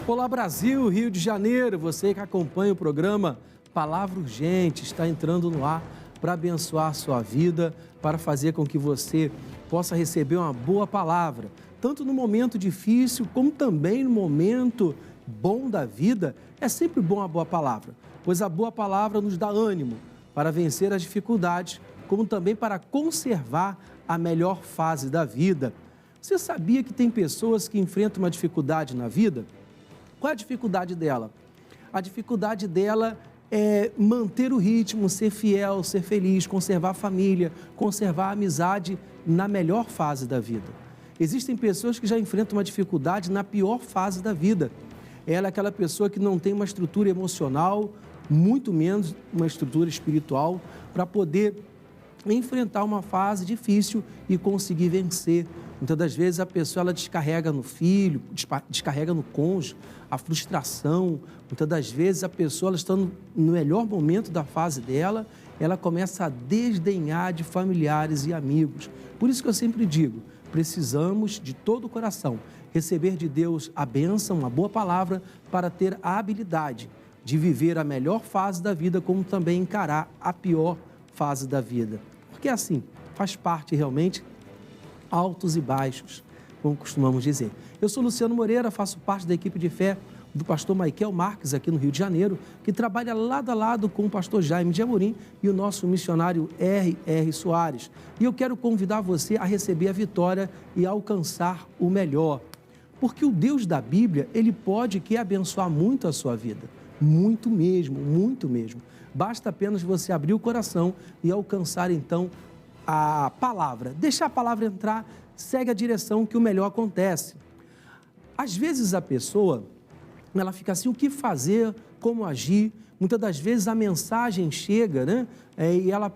Olá Brasil, Rio de Janeiro, você que acompanha o programa Palavra Urgente está entrando no ar para abençoar a sua vida, para fazer com que você possa receber uma boa palavra, tanto no momento difícil como também no momento bom da vida. É sempre bom a boa palavra, pois a boa palavra nos dá ânimo para vencer as dificuldades, como também para conservar a melhor fase da vida. Você sabia que tem pessoas que enfrentam uma dificuldade na vida? Qual é a dificuldade dela? A dificuldade dela é manter o ritmo, ser fiel, ser feliz, conservar a família, conservar a amizade na melhor fase da vida. Existem pessoas que já enfrentam uma dificuldade na pior fase da vida. Ela é aquela pessoa que não tem uma estrutura emocional, muito menos uma estrutura espiritual, para poder enfrentar uma fase difícil e conseguir vencer. Muitas das vezes a pessoa ela descarrega no filho, descarrega no cônjuge, a frustração. Muitas das vezes a pessoa, ela estando no melhor momento da fase dela, ela começa a desdenhar de familiares e amigos. Por isso que eu sempre digo, precisamos de todo o coração receber de Deus a bênção, uma boa palavra, para ter a habilidade de viver a melhor fase da vida, como também encarar a pior fase da vida. Porque assim, faz parte realmente altos e baixos, como costumamos dizer. Eu sou Luciano Moreira, faço parte da equipe de fé do pastor Michael Marques, aqui no Rio de Janeiro, que trabalha lado a lado com o pastor Jaime de Amorim e o nosso missionário R.R. Soares. E eu quero convidar você a receber a vitória e alcançar o melhor. Porque o Deus da Bíblia, ele pode e quer abençoar muito a sua vida. Muito mesmo, muito mesmo. Basta apenas você abrir o coração e alcançar então a palavra. Deixar a palavra entrar, segue a direção que o melhor acontece. Às vezes a pessoa, ela fica assim, o que fazer, como agir? Muitas das vezes a mensagem chega, né? E ela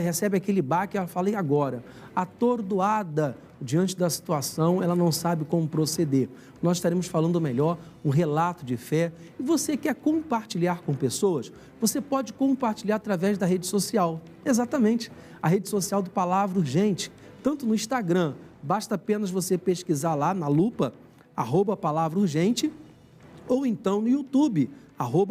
recebe aquele baque, ela fala, e agora? Atordoada diante da situação, ela não sabe como proceder. Nós estaremos falando melhor, um relato de fé. E você quer compartilhar com pessoas? Você pode compartilhar através da rede social. Exatamente, a rede social do Palavra Urgente, tanto no Instagram, basta apenas você pesquisar lá na lupa, @Palavra Urgente, ou então no YouTube,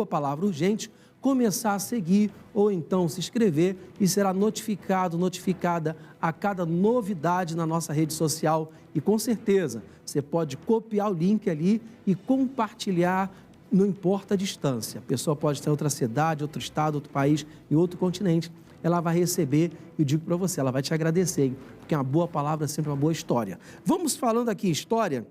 @Palavra Urgente, começar a seguir ou então se inscrever e será notificada a cada novidade na nossa rede social. E com certeza, você pode copiar o link ali e compartilhar, não importa a distância. A pessoa pode estar em outra cidade, outro estado, outro país, em outro continente. Ela vai receber, e eu digo para você, ela vai te agradecer, hein? Porque uma boa palavra é sempre uma boa história. Vamos falando aqui história,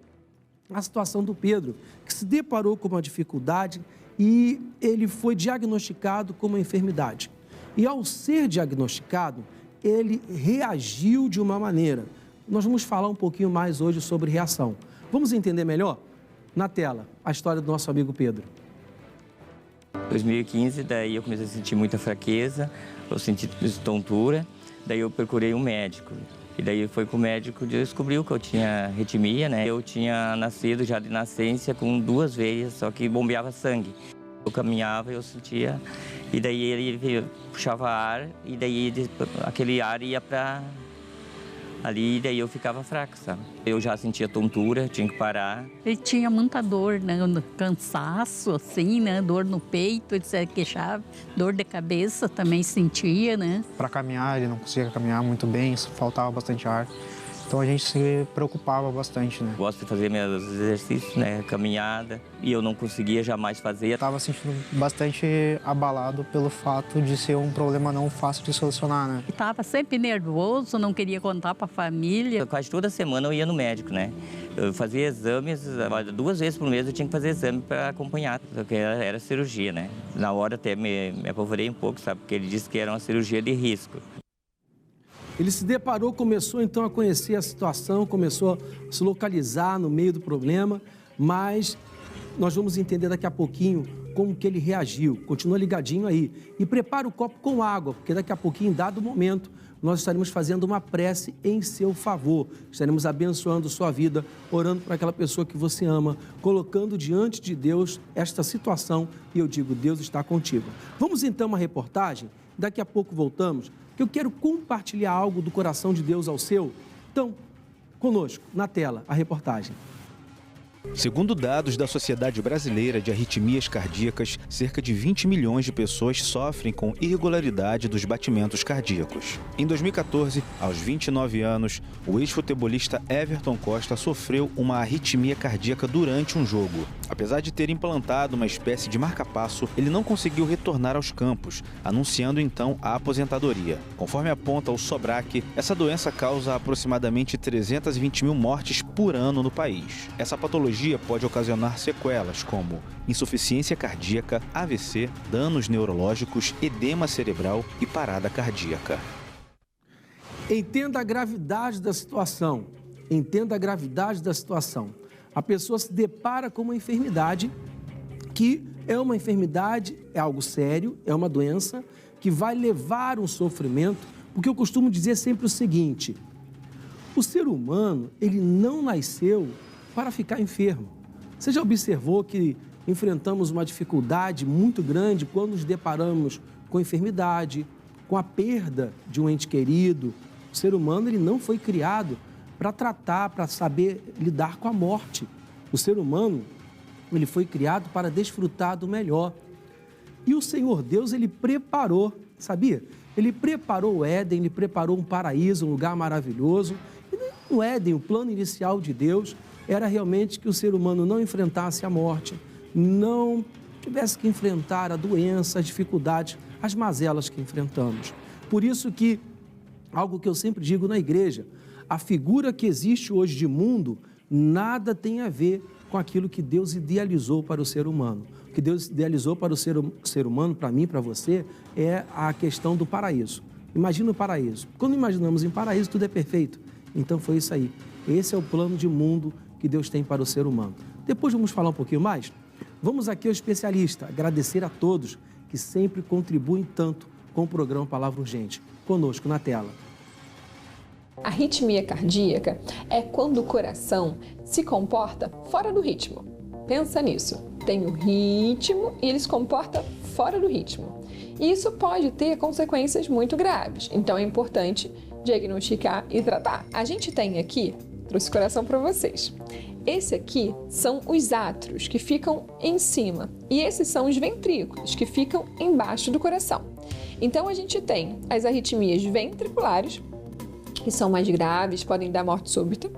a situação do Pedro, que se deparou com uma dificuldade e ele foi diagnosticado com uma enfermidade. E ao ser diagnosticado, ele reagiu de uma maneira. Nós vamos falar um pouquinho mais hoje sobre reação. Vamos entender melhor? Na tela, a história do nosso amigo Pedro. 2015, daí eu comecei a sentir muita fraqueza, eu senti tontura, daí eu procurei um médico. E daí foi com o médico, descobriu que eu tinha arritmia, né? Eu tinha nascido já de nascença com 2 veias, só que bombeava sangue. Eu caminhava e eu sentia, e daí ele puxava ar, e daí aquele ar ia para ali, e daí eu ficava fraca, sabe? Eu já sentia tontura, tinha que parar. Ele tinha muita dor, né? Cansaço, assim, né? Dor no peito, ele se queixava. Dor de cabeça também sentia, né? Para caminhar, ele não conseguia caminhar muito bem, faltava bastante ar. Então a gente se preocupava bastante, né? Gosto de fazer meus exercícios, né? Caminhada, e eu não conseguia jamais fazer. Estava sentindo bastante abalado pelo fato de ser um problema não fácil de solucionar, né? Estava sempre nervoso, não queria contar para a família. Quase toda semana eu ia no médico, né? Eu fazia exames, 2 vezes por mês eu tinha que fazer exame para acompanhar, porque era cirurgia, né? Na hora até me apavorei um pouco, sabe? Porque ele disse que era uma cirurgia de risco. Ele se deparou, começou então a conhecer a situação, começou a se localizar no meio do problema, mas nós vamos entender daqui a pouquinho como que ele reagiu. Continua ligadinho aí e prepara o copo com água, porque daqui a pouquinho, em dado momento, nós estaremos fazendo uma prece em seu favor. Estaremos abençoando sua vida, orando para aquela pessoa que você ama, colocando diante de Deus esta situação e eu digo, Deus está contigo. Vamos então a uma reportagem, daqui a pouco voltamos, que eu quero compartilhar algo do coração de Deus ao seu. Então, conosco, na tela, a reportagem. Segundo dados da Sociedade Brasileira de Arritmias Cardíacas, cerca de 20 milhões de pessoas sofrem com irregularidade dos batimentos cardíacos. Em 2014, aos 29 anos, o ex-futebolista Everton Costa sofreu uma arritmia cardíaca durante um jogo. Apesar de ter implantado uma espécie de marca-passo, ele não conseguiu retornar aos campos, anunciando então a aposentadoria. Conforme aponta o Sobrac, essa doença causa aproximadamente 320 mil mortes por ano no país. Essa patologia pode ocasionar sequelas como insuficiência cardíaca, AVC, danos neurológicos, edema cerebral e parada cardíaca. Entenda a gravidade da situação. Entenda a gravidade da situação. A pessoa se depara com uma enfermidade que é uma enfermidade, é algo sério, é uma doença que vai levar um sofrimento, porque eu costumo dizer sempre o seguinte: o ser humano, ele não nasceu para ficar enfermo. Você já observou que enfrentamos uma dificuldade muito grande quando nos deparamos com enfermidade, com a perda de um ente querido? O ser humano, ele não foi criado para tratar, para saber lidar com a morte. O ser humano, ele foi criado para desfrutar do melhor. E o Senhor Deus, ele preparou, sabia? Ele preparou o Éden, ele preparou um paraíso, um lugar maravilhoso. E no Éden, o plano inicial de Deus era realmente que o ser humano não enfrentasse a morte, não tivesse que enfrentar a doença, as dificuldades, as mazelas que enfrentamos. Por isso que, algo que eu sempre digo na igreja, a figura que existe hoje de mundo, nada tem a ver com aquilo que Deus idealizou para o ser humano. O que Deus idealizou para o ser humano, para mim, para você, é a questão do paraíso. Imagina o paraíso. Quando imaginamos em paraíso, tudo é perfeito. Então foi isso aí. Esse é o plano de mundo que Deus tem para o ser humano. Depois vamos falar um pouquinho mais? Vamos aqui ao especialista, agradecer a todos que sempre contribuem tanto com o programa Palavra Urgente. Conosco na tela. A arritmia cardíaca é quando o coração se comporta fora do ritmo. Pensa nisso. Tem o ritmo e ele se comporta fora do ritmo. E isso pode ter consequências muito graves. Então é importante diagnosticar e tratar. A gente tem aqui, trouxe o coração para vocês. Esse aqui são os átrios que ficam em cima e esses são os ventrículos que ficam embaixo do coração. Então a gente tem as arritmias ventriculares, que são mais graves, podem dar morte súbita,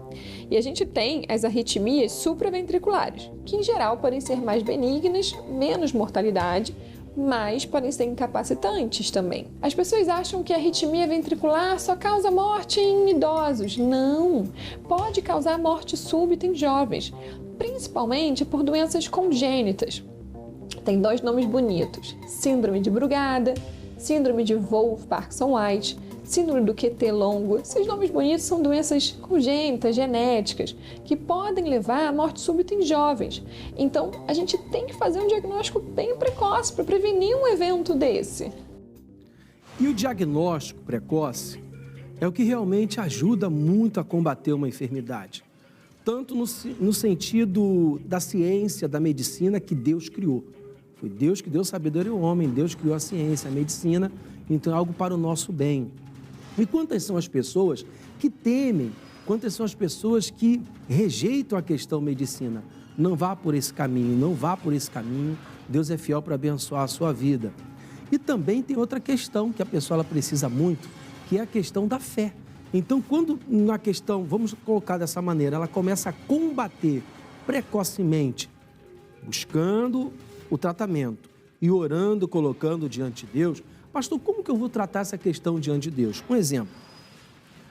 e a gente tem as arritmias supraventriculares, que em geral podem ser mais benignas, menos mortalidade, mas podem ser incapacitantes também. As pessoas acham que a arritmia ventricular só causa morte em idosos. Não! Pode causar morte súbita em jovens, principalmente por doenças congênitas. Tem dois nomes bonitos: síndrome de Brugada, síndrome de Wolff-Parkinson-White, síndrome do QT longo. Esses nomes bonitos são doenças congênitas, genéticas, que podem levar à morte súbita em jovens. Então, a gente tem que fazer um diagnóstico bem precoce para prevenir um evento desse. E o diagnóstico precoce é o que realmente ajuda muito a combater uma enfermidade. Tanto no sentido da ciência, da medicina que Deus criou. Foi Deus que deu sabedoria ao homem, Deus criou a ciência, a medicina, então é algo para o nosso bem. E quantas são as pessoas que temem, quantas são as pessoas que rejeitam a questão medicina? Não vá por esse caminho, não vá por esse caminho, Deus é fiel para abençoar a sua vida. E também tem outra questão que a pessoa ela precisa muito, que é a questão da fé. Então, quando na questão, vamos colocar dessa maneira, ela começa a combater precocemente, buscando o tratamento e orando, colocando diante de Deus. Pastor, como que eu vou tratar essa questão diante de Deus? Um exemplo.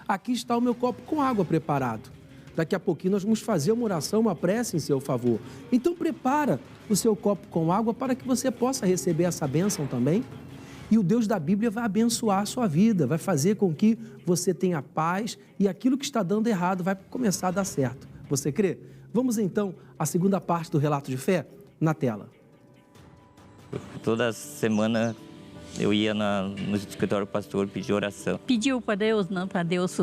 Aqui está o meu copo com água preparado. Daqui a pouquinho nós vamos fazer uma oração, uma prece em seu favor. Então prepara o seu copo com água para que você possa receber essa bênção também. E o Deus da Bíblia vai abençoar a sua vida, vai fazer com que você tenha paz e aquilo que está dando errado vai começar a dar certo. Você crê? Vamos então à segunda parte do relato de fé na tela. Toda semana eu ia no escritório do pastor pedir oração. Pediu para Deus, não, para Deus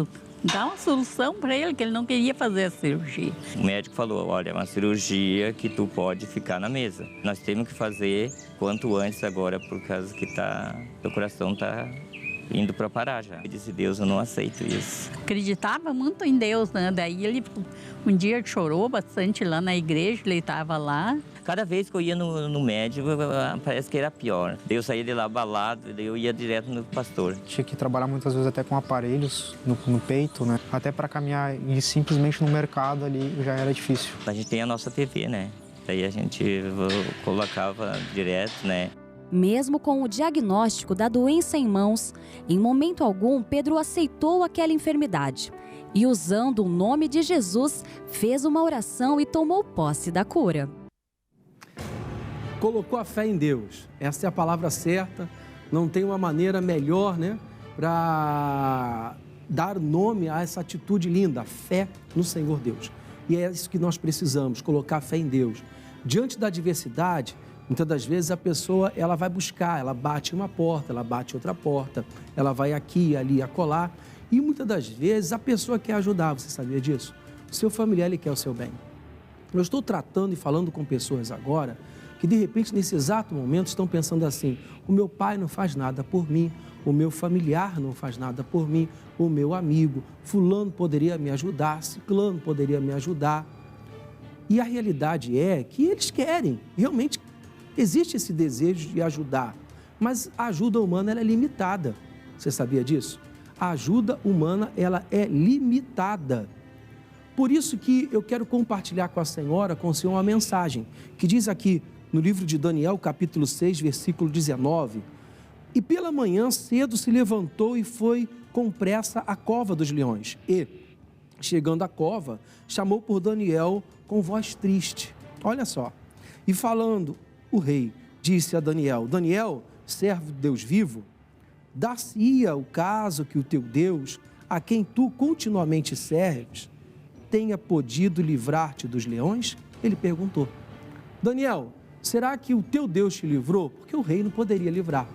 dar uma solução para ele, que ele não queria fazer a cirurgia. O médico falou, olha, é uma cirurgia que tu pode ficar na mesa. Nós temos que fazer quanto antes agora, por causa que teu coração tá indo para parar já. Eu disse, Deus, eu não aceito isso. Acreditava muito em Deus, né? Daí ele, um dia chorou bastante lá na igreja, ele estava lá. Cada vez que eu ia no médico, parece que era pior. Eu saía de lá abalado, daí eu ia direto no pastor. Tinha que trabalhar muitas vezes até com aparelhos no peito, né? Até para caminhar e simplesmente no mercado ali já era difícil. A gente tem a nossa TV, né? Daí a gente colocava direto, né? Mesmo com o diagnóstico da doença em mãos, em momento algum Pedro aceitou aquela enfermidade e, usando o nome de Jesus, fez uma oração e tomou posse da cura. Colocou a fé em Deus. Essa é a palavra certa. Não tem uma maneira melhor, né, para dar nome a essa atitude linda, a fé no Senhor Deus. E é isso que nós precisamos, colocar a fé em Deus. Diante da adversidade, muitas das vezes a pessoa ela vai buscar, ela bate uma porta, ela bate outra porta, ela vai aqui, ali, acolá. E muitas das vezes a pessoa quer ajudar, você sabia disso? O seu familiar ele quer o seu bem. Eu estou tratando e falando com pessoas agora que de repente nesse exato momento estão pensando assim: o meu pai não faz nada por mim, o meu familiar não faz nada por mim, o meu amigo, fulano poderia me ajudar, ciclano poderia me ajudar. E a realidade é que eles querem, realmente existe esse desejo de ajudar, mas a ajuda humana ela é limitada. Você sabia disso? A ajuda humana ela é limitada. Por isso que eu quero compartilhar com a senhora, com o senhor, uma mensagem que diz aqui no livro de Daniel, capítulo 6, versículo 19: e pela manhã cedo se levantou e foi com pressa à cova dos leões. E, chegando à cova, chamou por Daniel com voz triste. Olha só. E falando, o rei disse a Daniel: Daniel, servo de Deus vivo, dar-se-ia o caso que o teu Deus, a quem tu continuamente serves, tenha podido livrar-te dos leões? Ele perguntou. Daniel, será que o teu Deus te livrou? Porque o rei não poderia livrar.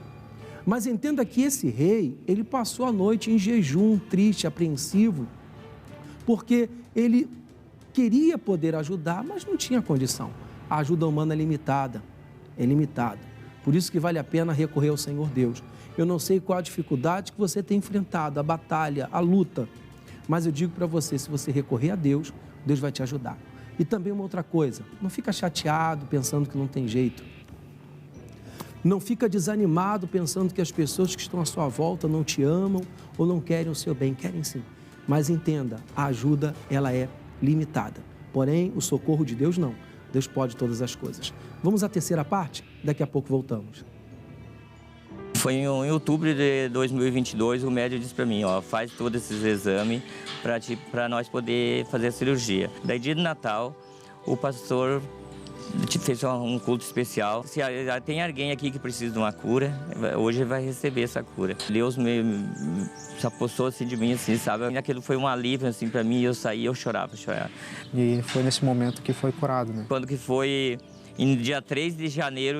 Mas entenda que esse rei, ele passou a noite em jejum, triste, apreensivo, porque ele queria poder ajudar, mas não tinha condição. A ajuda humana é limitada, Por isso que vale a pena recorrer ao Senhor Deus. Eu não sei qual a dificuldade que você tem enfrentado, a batalha, a luta, mas eu digo para você, se você recorrer a Deus, Deus vai te ajudar. E também uma outra coisa, não fica chateado pensando que não tem jeito. Não fica desanimado pensando que as pessoas que estão à sua volta não te amam ou não querem o seu bem. Querem sim, mas entenda, a ajuda ela é limitada. Porém, o socorro de Deus não. Deus pode todas as coisas. Vamos à terceira parte? Daqui a pouco voltamos. Foi em outubro de 2022, o médico disse para mim, ó, faz todos esses exames para nós poder fazer a cirurgia. Daí, dia de Natal, o pastor fez um culto especial. Se tem alguém aqui que precisa de uma cura, hoje vai receber essa cura. Deus se apossou assim de mim, assim, sabe? Aquilo foi um alívio assim para mim, eu saí, eu chorava. E foi nesse momento que foi curado, né? Quando que foi... Em dia 3 de janeiro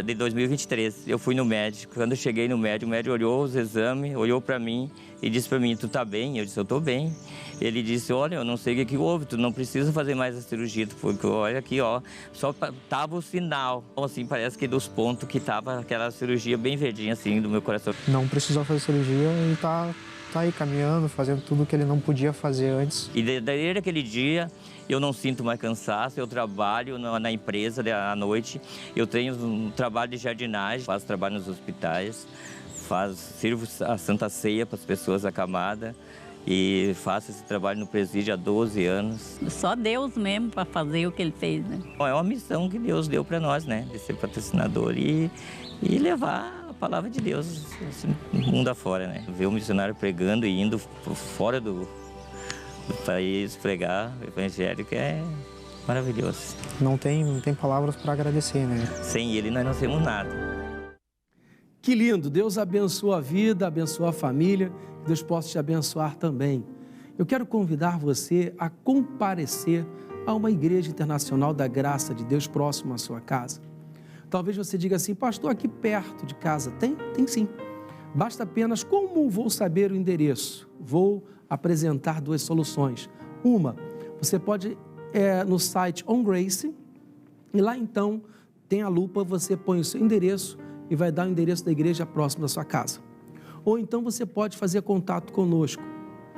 de 2023, eu fui no médico. Quando eu cheguei no médico, o médico olhou os exames, olhou para mim e disse para mim, tu tá bem? Eu disse, eu tô bem. Ele disse, olha, eu não sei o que houve, tu não precisa fazer mais a cirurgia, porque olha aqui, ó, só tava o sinal. Assim, parece que dos pontos que tava aquela cirurgia bem verdinha, assim, do meu coração. Não precisou fazer cirurgia e tá aí caminhando, fazendo tudo que ele não podia fazer antes. E desde aquele dia, eu não sinto mais cansaço, eu trabalho na empresa à noite, eu tenho um trabalho de jardinagem, faço trabalho nos hospitais, sirvo a Santa Ceia para as pessoas acamadas e faço esse trabalho no presídio há 12 anos. Só Deus mesmo para fazer o que ele fez, né? É uma missão que Deus deu para nós, né? De ser patrocinador e levar a palavra de Deus assim, mundo afora, né? Ver o missionário pregando e indo fora do país pregar o evangelho, que é maravilhoso. Não tem palavras para agradecer, né? Sem ele nós não temos nada. Que lindo! Deus abençoa a vida, abençoa a família, que Deus possa te abençoar também. Eu quero convidar você a comparecer a uma igreja internacional da graça de Deus próximo à sua casa. Talvez você diga assim, pastor, aqui perto de casa tem? Tem sim. Basta apenas, como vou saber o endereço? Vou apresentar duas soluções. Uma, você pode no site On Grace, e lá então tem a lupa, você põe o seu endereço e vai dar o endereço da igreja próximo da sua casa. Ou então você pode fazer contato conosco.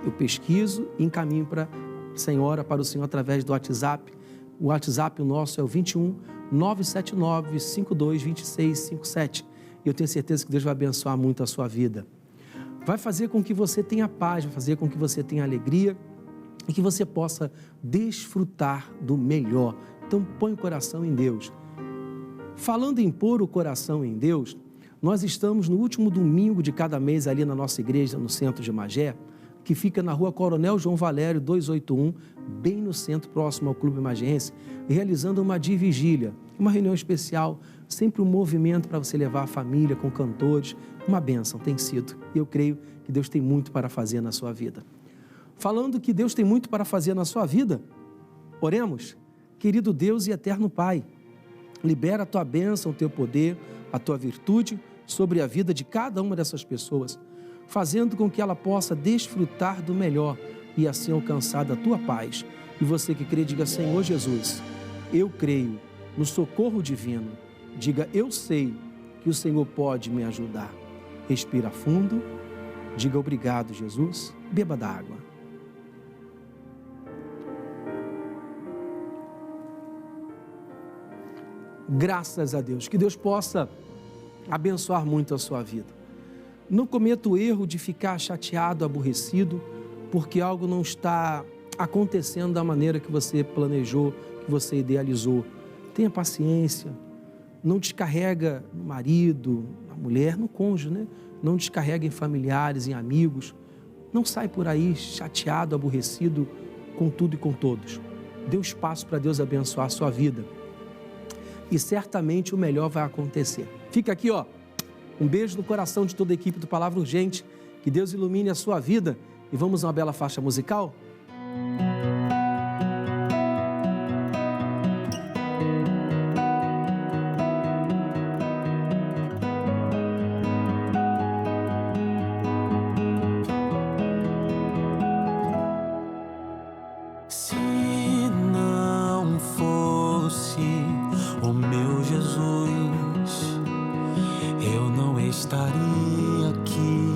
Eu pesquiso e encaminho para o Senhor através do WhatsApp. O WhatsApp nosso é o 21 979 52 26 57. E eu tenho certeza que Deus vai abençoar muito a sua vida. Vai fazer com que você tenha paz, vai fazer com que você tenha alegria e que você possa desfrutar do melhor. Então põe o coração em Deus. Falando em pôr o coração em Deus, nós estamos no último domingo de cada mês ali na nossa igreja, no centro de Magé, que fica na rua Coronel João Valério 281, bem no centro, próximo ao Clube Magiense, realizando uma vigília, uma reunião especial, sempre um movimento para você levar a família com cantores, uma bênção tem sido. E eu creio que Deus tem muito para fazer na sua vida. Falando que Deus tem muito para fazer na sua vida, oremos. Querido Deus e eterno Pai, libera a tua bênção, o teu poder, a tua virtude sobre a vida de cada uma dessas pessoas, fazendo com que ela possa desfrutar do melhor e assim alcançar da tua paz. E você que crê, diga: Senhor Jesus, eu creio no socorro divino. Diga: eu sei que o Senhor pode me ajudar. Respira fundo, diga: obrigado, Jesus. Beba da água. Graças a Deus, que Deus possa abençoar muito a sua vida. Não cometa o erro de ficar chateado, aborrecido, porque algo não está acontecendo da maneira que você planejou, que você idealizou. Tenha paciência, não descarrega no marido, na mulher, no cônjuge, né? Não descarrega em familiares, em amigos. Não sai por aí chateado, aborrecido com tudo e com todos. Dê um espaço para Deus abençoar a sua vida. E certamente o melhor vai acontecer. Fica aqui, ó. Um beijo no coração de toda a equipe do Palavra Urgente. Que Deus ilumine a sua vida. E vamos a uma bela faixa musical? Se não fosse o meu Jesus, eu não estaria aqui,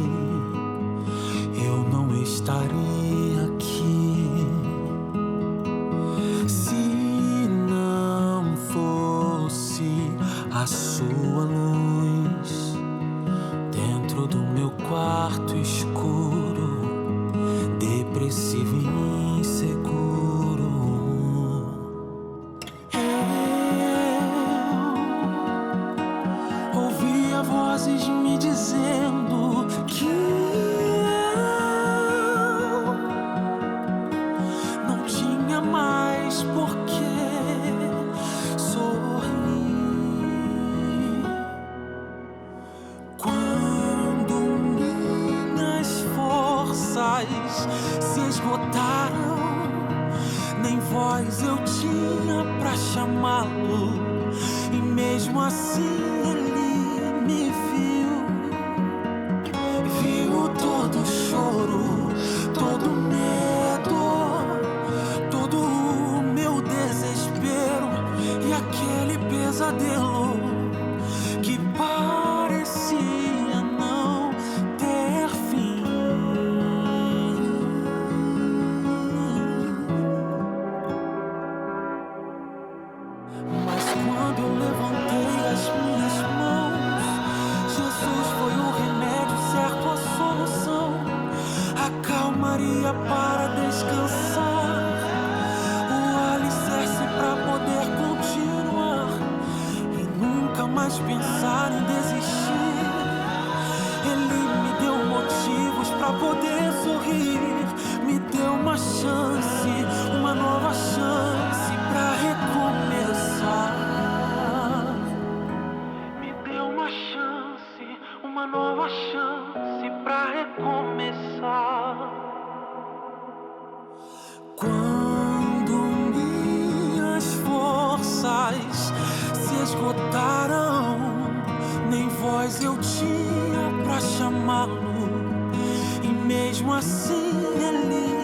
eu não estaria aqui. Se não fosse a sua luz dentro do meu quarto escuro, depressivo e inseguro, vozes me dizendo que eu não tinha mais por que sorrir. Quando minhas forças se esgotaram, nem voz eu tinha pra chamá-lo, e mesmo assim me viu todo o choro, todo o medo, todo o meu desespero e aquele pesadelo que parecia não ter fim. Mas quando eu levantei as minhas mãos, Jesus foi o remédio certo, a solução, a calmaria para descansar, o alicerce para poder continuar e nunca mais pensar em desistir. Ele me deu motivos para poder sorrir, me deu uma chance, uma nova chance para recomeçar. Uma nova chance pra recomeçar. Quando minhas forças se esgotaram, nem voz eu tinha pra chamá-lo, e mesmo assim ele